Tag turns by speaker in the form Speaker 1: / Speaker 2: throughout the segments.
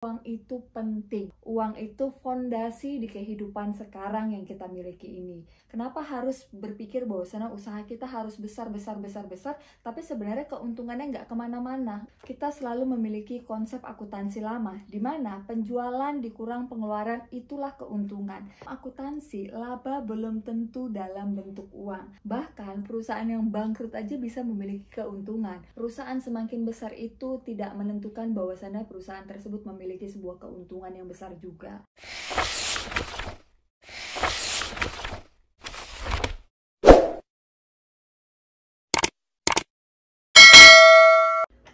Speaker 1: Uang itu penting. Uang itu fondasi di kehidupan sekarang yang kita miliki ini. Kenapa harus berpikir bahwasanya usaha kita harus besar, tapi sebenarnya keuntungannya nggak kemana-mana. Kita selalu memiliki konsep akuntansi lama, di mana penjualan dikurang pengeluaran itulah keuntungan. Akuntansi, laba belum tentu dalam bentuk uang. Bahkan perusahaan yang bangkrut aja bisa memiliki keuntungan. Perusahaan semakin besar itu tidak menentukan bahwasanya perusahaan tersebut memiliki sebuah keuntungan yang besar juga.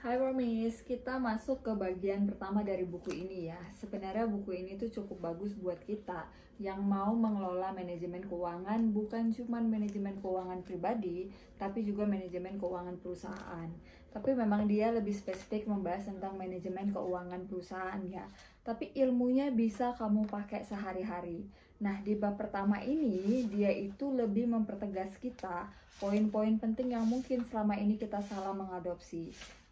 Speaker 1: Hai Romis, kita masuk ke bagian pertama dari buku ini ya. Sebenarnya buku ini tuh cukup bagus buat kita yang mau mengelola manajemen keuangan, bukan cuma manajemen keuangan pribadi, tapi juga manajemen keuangan perusahaan. Tapi memang dia lebih spesifik membahas tentang manajemen keuangan perusahaan ya. Tapi ilmunya bisa kamu pakai sehari-hari. Nah, di bab pertama ini dia itu lebih mempertegas kita poin-poin penting yang mungkin selama ini kita salah mengadopsi.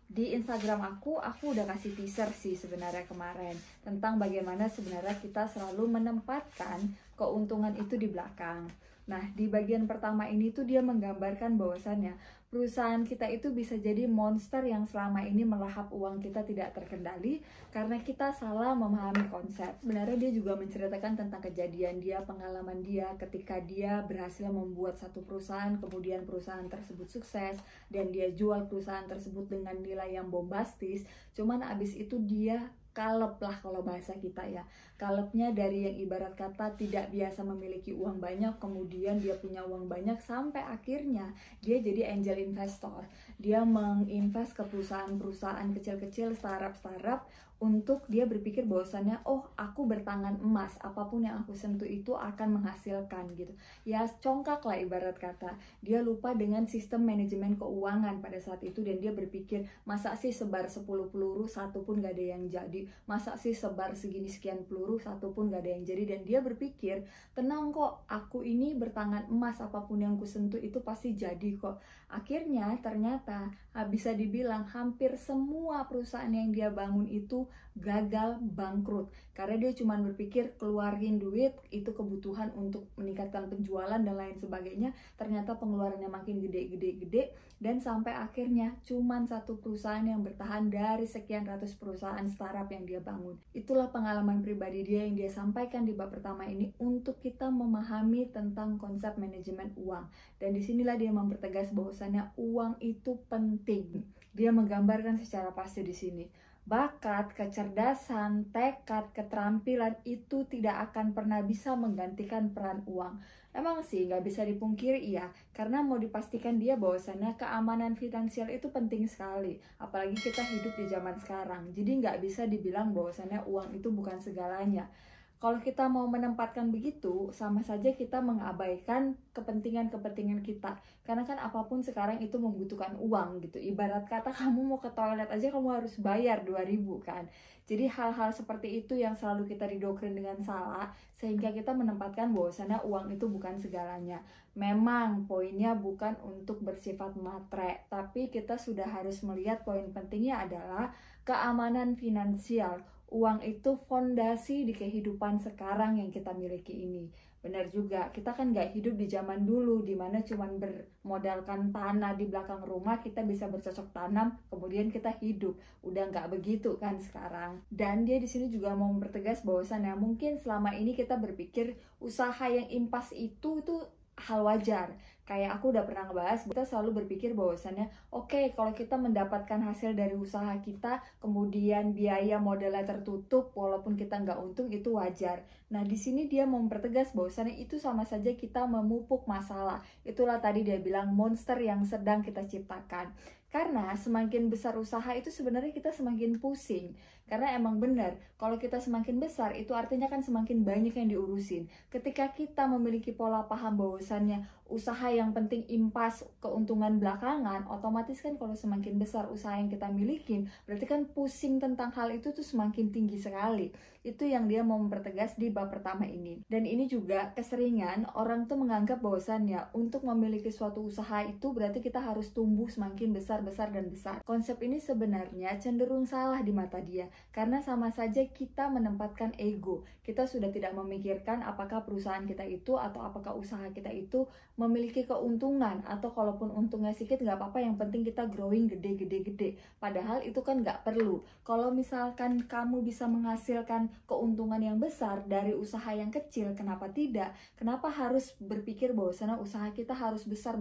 Speaker 1: Di Instagram aku udah kasih teaser sih sebenarnya kemarin tentang bagaimana sebenarnya kita selalu menempatkan keuntungan itu di belakang. Nah, di bagian pertama ini tuh dia menggambarkan bahwasannya perusahaan kita itu bisa jadi monster yang selama ini melahap uang kita tidak terkendali karena kita salah memahami konsep. Sebenarnya dia juga menceritakan tentang kejadian dia, pengalaman dia ketika dia berhasil membuat satu perusahaan, kemudian perusahaan tersebut sukses dan dia jual perusahaan tersebut dengan nilai yang bombastis. Cuman abis itu dia kalep lah kalau bahasa kita ya. Kalepnya dari yang ibarat kata tidak biasa memiliki uang banyak, kemudian dia punya uang banyak sampai akhirnya dia jadi angel investor. Dia menginvest ke perusahaan-perusahaan kecil-kecil, startup untuk dia berpikir bahwasannya aku bertangan emas, apapun yang aku sentuh itu akan menghasilkan gitu. Ya congkak lah ibarat kata. Dia lupa dengan sistem manajemen keuangan pada saat itu dan dia berpikir masa sih sebar 10 peluru satu pun gak ada yang jadi, masa sih sebar segini sekian peluru satu pun gak ada yang jadi. Dan dia berpikir tenang kok, aku ini bertangan emas, apapun yang kusentuh itu pasti jadi kok. Akhirnya ternyata bisa dibilang hampir semua perusahaan yang dia bangun itu gagal, bangkrut, karena dia cuma berpikir keluarin duit itu kebutuhan untuk meningkatkan penjualan dan lain sebagainya. Ternyata pengeluarannya makin gede dan sampai akhirnya cuma satu perusahaan yang bertahan dari sekian ratus perusahaan startup yang dia bangun. Itulah pengalaman pribadi dia yang dia sampaikan di bab pertama ini untuk kita memahami tentang konsep manajemen uang. Dan disinilah dia mempertegas bahwasannya uang itu penting. Dia menggambarkan secara pasti di sini. Bakat, kecerdasan, tekad, keterampilan itu tidak akan pernah bisa menggantikan peran uang. Emang sih nggak bisa dipungkiri ya, karena mau dipastikan dia bahwasannya keamanan finansial itu penting sekali. Apalagi kita hidup di zaman sekarang, jadi nggak bisa dibilang bahwasannya uang itu bukan segalanya. Kalau kita mau menempatkan begitu, sama saja kita mengabaikan kepentingan-kepentingan kita. Karena kan apapun sekarang itu membutuhkan uang gitu. Ibarat kata kamu mau ke toilet aja kamu harus bayar 2.000 kan. Jadi hal-hal seperti itu yang selalu kita didoktrin dengan salah, sehingga kita menempatkan bahwasannya uang itu bukan segalanya. Memang poinnya bukan untuk bersifat matre, tapi kita sudah harus melihat poin pentingnya adalah keamanan finansial. Uang itu fondasi di kehidupan sekarang yang kita miliki ini. Benar juga, kita kan gak hidup di zaman dulu di mana cuman bermodalkan tanah di belakang rumah kita bisa bercocok tanam, kemudian kita hidup. Udah gak begitu kan sekarang. Dan dia di sini juga mau mempertegas bahwasannya mungkin selama ini kita berpikir usaha yang impas itu tuh hal wajar. Kayak aku udah pernah ngebahas, kita selalu berpikir bahwasannya oke, kalau kita mendapatkan hasil dari usaha kita, kemudian biaya modalnya tertutup, walaupun kita nggak untung itu wajar. Nah di sini dia mempertegas bahwasannya itu sama saja kita memupuk masalah. Itulah tadi dia bilang monster yang sedang kita ciptakan. Karena semakin besar usaha itu sebenarnya kita semakin pusing. Karena emang benar, kalau kita semakin besar itu artinya kan semakin banyak yang diurusin. Ketika kita memiliki pola paham bahwasannya usaha yang penting impas keuntungan belakangan, otomatis kan kalau semakin besar usaha yang kita milikin, berarti kan pusing tentang hal itu tuh semakin tinggi sekali. Itu yang dia mau mempertegas di bab pertama ini. Dan ini juga keseringan orang tuh menganggap bahwasannya untuk memiliki suatu usaha itu berarti kita harus tumbuh semakin besar dan besar. Konsep ini sebenarnya cenderung salah di mata dia. karena sama saja kita menempatkan ego. Kita sudah tidak memikirkan apakah perusahaan kita itu atau apakah usaha kita itu memiliki keuntungan, atau kalaupun untungnya sedikit nggak apa-apa, yang penting kita growing gede. Padahal itu kan nggak perlu. Kalau misalkan kamu bisa menghasilkan keuntungan yang besar dari usaha yang kecil, kenapa tidak? Kenapa harus berpikir bahwasanya usaha kita harus besar,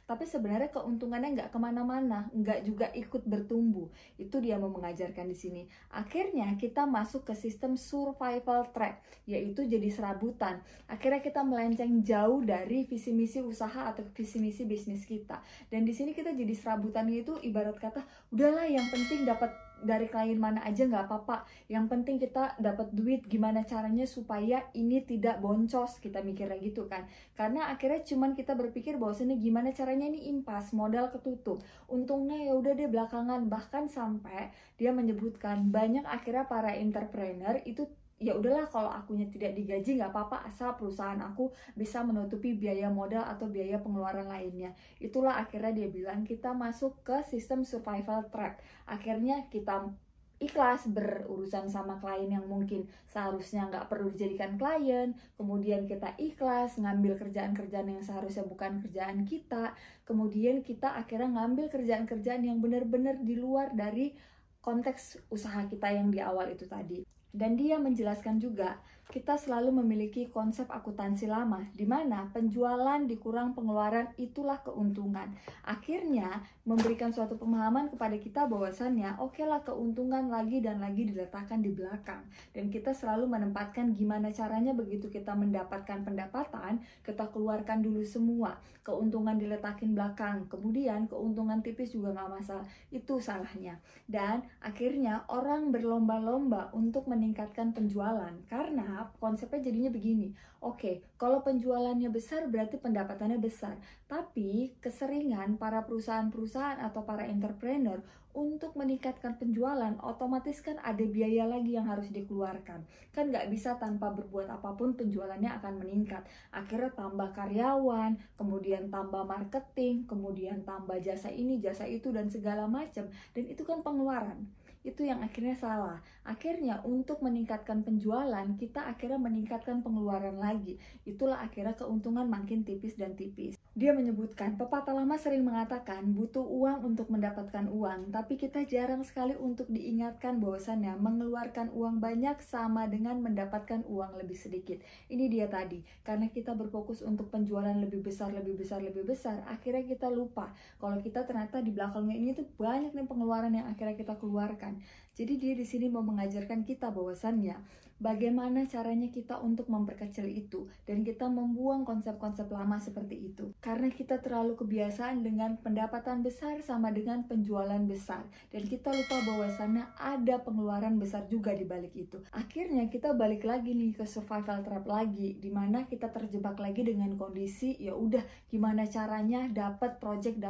Speaker 1: tapi sebenarnya keuntungannya nggak kemana-mana, nggak juga ikut bertumbuh. Itu dia mau mengajarkan di sini. Akhirnya kita masuk ke sistem survival trap, yaitu jadi serabutan. Akhirnya kita melenceng jauh dari visi misi usaha atau visi misi bisnis kita. Dan di sini kita jadi serabutan, itu ibarat kata, udahlah yang penting dapat dari klien mana aja nggak apa-apa, yang penting kita dapat duit, gimana caranya supaya ini tidak boncos, kita mikirnya gitu kan. Karena akhirnya cuman kita berpikir bahwasanya gimana caranya ini impas, modal ketutup, untungnya ya udah deh belakangan. Bahkan sampai dia menyebutkan banyak akhirnya para entrepreneur itu, ya udahlah kalau akunya tidak digaji nggak apa-apa, asal perusahaan aku bisa menutupi biaya modal atau biaya pengeluaran lainnya. Itulah akhirnya dia bilang kita masuk ke sistem survival trap. Akhirnya kita ikhlas berurusan sama klien yang mungkin seharusnya nggak perlu dijadikan klien, kemudian kita ikhlas ngambil kerjaan-kerjaan yang seharusnya bukan kerjaan kita, kemudian kita akhirnya ngambil kerjaan-kerjaan yang benar-benar di luar dari konteks usaha kita yang di awal itu tadi. Dan dia menjelaskan juga, kita selalu memiliki konsep akuntansi lama, di mana penjualan dikurang pengeluaran itulah keuntungan. Akhirnya memberikan suatu pemahaman kepada kita bahwasannya okelah keuntungan lagi dan lagi diletakkan di belakang. Dan kita selalu menempatkan gimana caranya begitu kita mendapatkan pendapatan, kita keluarkan dulu semua. Keuntungan diletakin belakang, kemudian keuntungan tipis juga nggak masalah. Itu salahnya. Dan akhirnya orang berlomba-lomba untuk meningkatkan penjualan, karena konsepnya jadinya begini. Oke, kalau penjualannya besar berarti pendapatannya besar, tapi keseringan para perusahaan-perusahaan atau para entrepreneur untuk meningkatkan penjualan, otomatis kan ada biaya lagi yang harus dikeluarkan. Kan nggak bisa tanpa berbuat apapun penjualannya akan meningkat. Akhirnya tambah karyawan, kemudian tambah marketing, kemudian tambah jasa ini, jasa itu, dan segala macam. Dan itu kan pengeluaran. Itu yang akhirnya salah. Akhirnya untuk meningkatkan penjualan, kita akhirnya meningkatkan pengeluaran lagi. Itulah akhirnya keuntungan makin tipis dan tipis. Dia menyebutkan, pepatah lama sering mengatakan butuh uang untuk mendapatkan uang, tapi kita jarang sekali untuk diingatkan bahwasannya mengeluarkan uang banyak sama dengan mendapatkan uang lebih sedikit. Ini dia tadi, karena kita berfokus untuk penjualan lebih besar, akhirnya kita lupa kalau kita ternyata di belakangnya ini tuh banyak nih pengeluaran yang akhirnya kita keluarkan. Jadi dia di sini mau mengajarkan kita bahwasannya bagaimana caranya kita untuk memperkecil itu, dan kita membuang konsep-konsep lama seperti itu. Karena kita terlalu kebiasaan dengan pendapatan besar sama dengan penjualan besar, dan kita lupa bahwasannya ada pengeluaran besar juga di balik itu. Akhirnya kita balik lagi nih ke survival trap lagi, dimana kita terjebak lagi dengan kondisi ya udah gimana caranya dapat project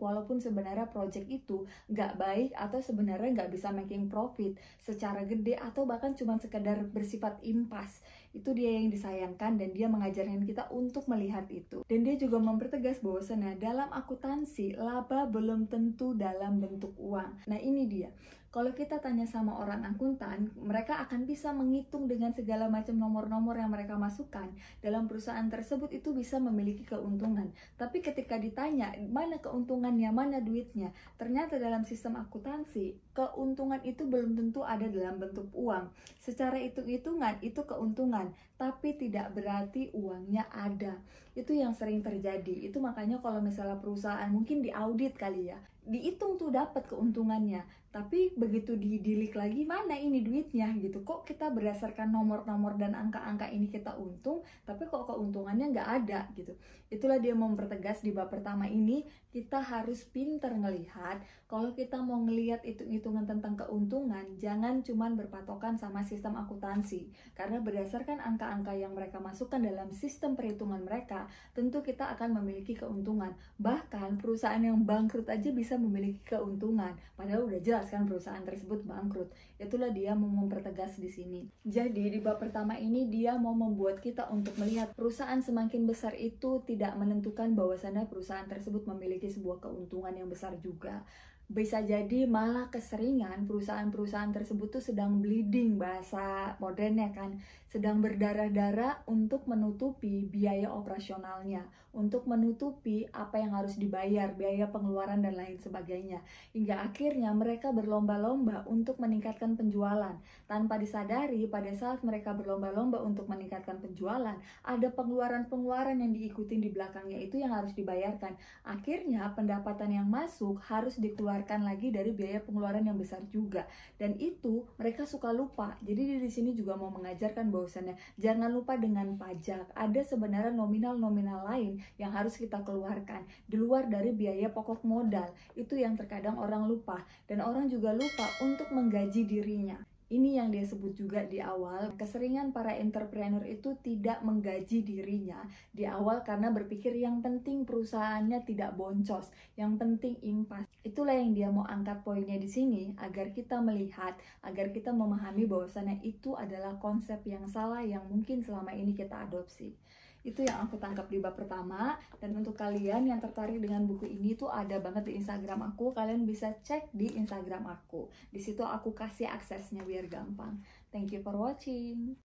Speaker 1: walaupun sebenarnya project itu nggak baik atau sebenarnya nggak bisa making profit secara gede, atau bahkan cuma sekedar bersifat impas. Itu dia yang disayangkan, dan dia mengajarkan kita untuk melihat itu. Dan dia juga mempertegas bahwasannya dalam akuntansi laba belum tentu dalam bentuk uang. Nah ini dia, kalau kita tanya sama orang akuntan, mereka akan bisa menghitung dengan segala macam nomor-nomor yang mereka masukkan dalam perusahaan tersebut itu bisa memiliki keuntungan. Tapi ketika ditanya mana keuntungannya, mana duitnya, ternyata dalam sistem akuntansi keuntungan itu belum tentu ada dalam bentuk uang. Secara hitung-hitungan itu keuntungan, tapi tidak berarti uangnya ada. Itu yang sering terjadi. Itu makanya kalau misalnya perusahaan mungkin diaudit kali ya, dihitung tuh dapat keuntungannya, tapi begitu didilik lagi mana ini duitnya gitu, kok kita berdasarkan nomor-nomor dan angka-angka ini kita untung, tapi kok keuntungannya nggak ada gitu. Itulah dia mempertegas di bab pertama ini, kita harus pintar ngelihat. Kalau kita mau ngelihat hitung-hitungan tentang keuntungan, jangan cuman berpatokan sama sistem akuntansi, karena berdasarkan angka-angka yang mereka masukkan dalam sistem perhitungan mereka, tentu kita akan memiliki keuntungan. Bahkan perusahaan yang bangkrut aja bisa memiliki keuntungan, padahal udah jelas kan perusahaan tersebut bangkrut. Itulah dia mau mempertegas di sini. Jadi di bab pertama ini dia mau membuat kita untuk melihat perusahaan semakin besar itu tidak menentukan bahwasannya perusahaan tersebut memiliki sebuah keuntungan yang besar juga. Bisa jadi malah keseringan perusahaan-perusahaan tersebut tuh sedang bleeding, bahasa modernnya kan, sedang berdarah-darah untuk menutupi biaya operasionalnya, untuk menutupi apa yang harus dibayar, biaya pengeluaran dan lain sebagainya. Hingga akhirnya mereka berlomba-lomba untuk meningkatkan penjualan. Tanpa disadari, pada saat mereka berlomba-lomba untuk meningkatkan penjualan, ada pengeluaran-pengeluaran yang diikuti di belakangnya itu yang harus dibayarkan. Akhirnya pendapatan yang masuk harus dikeluarkan lagi dari biaya pengeluaran yang besar juga, dan itu mereka suka lupa. Jadi di sini juga mau mengajarkan bahwasannya jangan lupa dengan pajak. Ada sebenarnya nominal-nominal lain yang harus kita keluarkan di luar dari biaya pokok modal. Itu yang terkadang orang lupa, dan orang juga lupa untuk menggaji dirinya. Ini yang dia sebut juga di awal, keseringan para entrepreneur itu tidak menggaji dirinya di awal karena berpikir yang penting perusahaannya tidak boncos, yang penting impas. Itulah yang dia mau angkat poinnya di sini, agar kita melihat, agar kita memahami bahwasannya itu adalah konsep yang salah yang mungkin selama ini kita adopsi. Itu yang aku tangkap di bab pertama. Dan untuk kalian yang tertarik dengan buku ini tuh ada banget di Instagram aku, kalian bisa cek di Instagram aku. Di situ aku kasih aksesnya biar gampang. Thank you for watching.